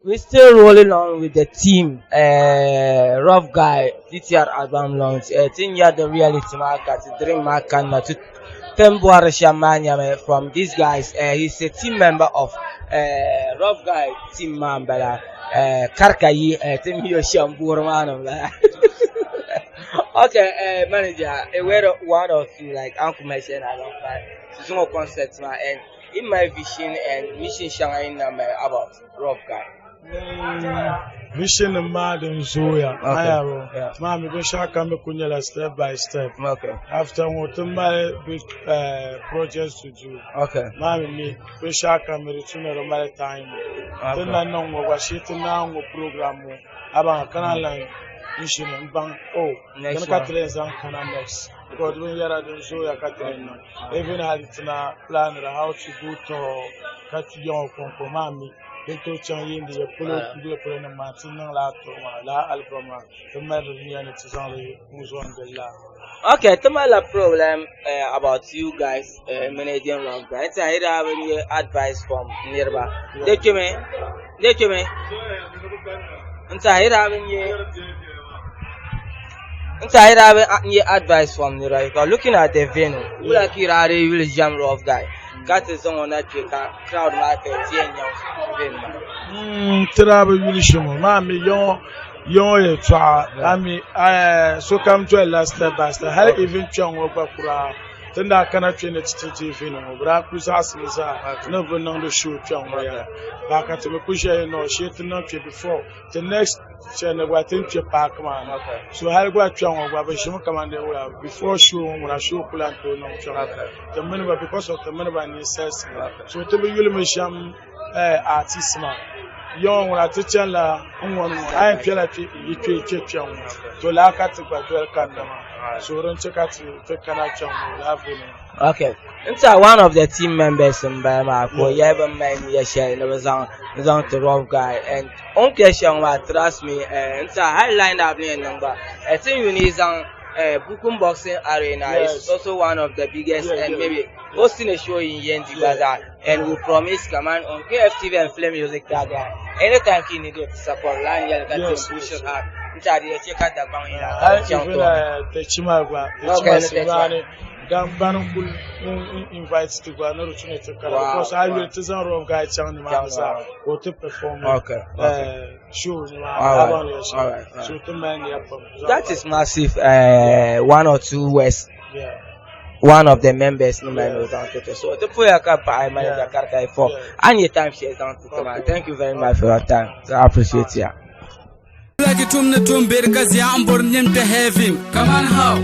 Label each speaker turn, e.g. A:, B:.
A: we're still rolling on with the team. Rough guy, TTR album launch. Thing ya the reality market, dream market, na to Temboar Shamanya from these guys. He's a team member of Rough Guy team member. Karkayi, team here Shamburman. Okay, manager, where one of you like Uncle mentioned alongside Suzumo concept and in my vision and mission shine about Rough Guy.
B: Vision mad and Zoya.
A: Okay.
B: Mami, go shaka me kunyela step by step.
A: Okay.
B: After what my big projects to do.
A: Okay.
B: Mami, me go shaka me return on my time. Then I know what shit now program. About Canal mission and bang. Oh, next Catherine's and Canal next. Because when you're at the Zoya Catherine, even had it in a plan how to go to Catillon from Mami. Into Changing the Apollo to Martin La Album, the matter here and it's only who's on the la.
A: Okay, tell me the problem about you guys managing Rough Guy. I have any advice from nearby. Did you mean? And I have any advice from nearby. Looking at the venue, we are here, will jam Rough Guy. Got his own that crowd market,
B: Travel Ulishimo, Mammy, your trial. I mean, so come to a last step by step. How even Chong Obakura, then I cannot train it to TV. Bracus asked me, never known the shoe Chong. Back at the push, she had not before. The next channel, I think your park man. So I got Chong, but she won't come on the before show when I show plan to no Chong. The money because of the money by necessity. So to be Ulimisham artisma. Young when I teach la, I am feel like you to lack at the Badwell Kandama. So don't check out the connection.
A: Okay. Inside one of the team members in Bama, for Yavan Man, Yasha, and was on to Rough Guy. And on question, trust me, inside high line up near number. I think you need some Bukum Boxing Arena is also one of the biggest and maybe hosting a show in Yendi Bazaar. And we promise command on KFTV and Flame Music Taga. Anytime you need to support line, you can push your heart. Inside the check out the bang in
B: the Chimagua, Gambano invites to go another to because I will tell some Rough Guy channel Masa or to perform shows. Alright. So to man,
A: that is massive. One or two West. One of the members no man was on to so the player cap I manager Karkai for and your time she is down to come. Thank you very much for your time. So I appreciate you.
C: Like it to the tomb, because I'm born to have him. Come on, how?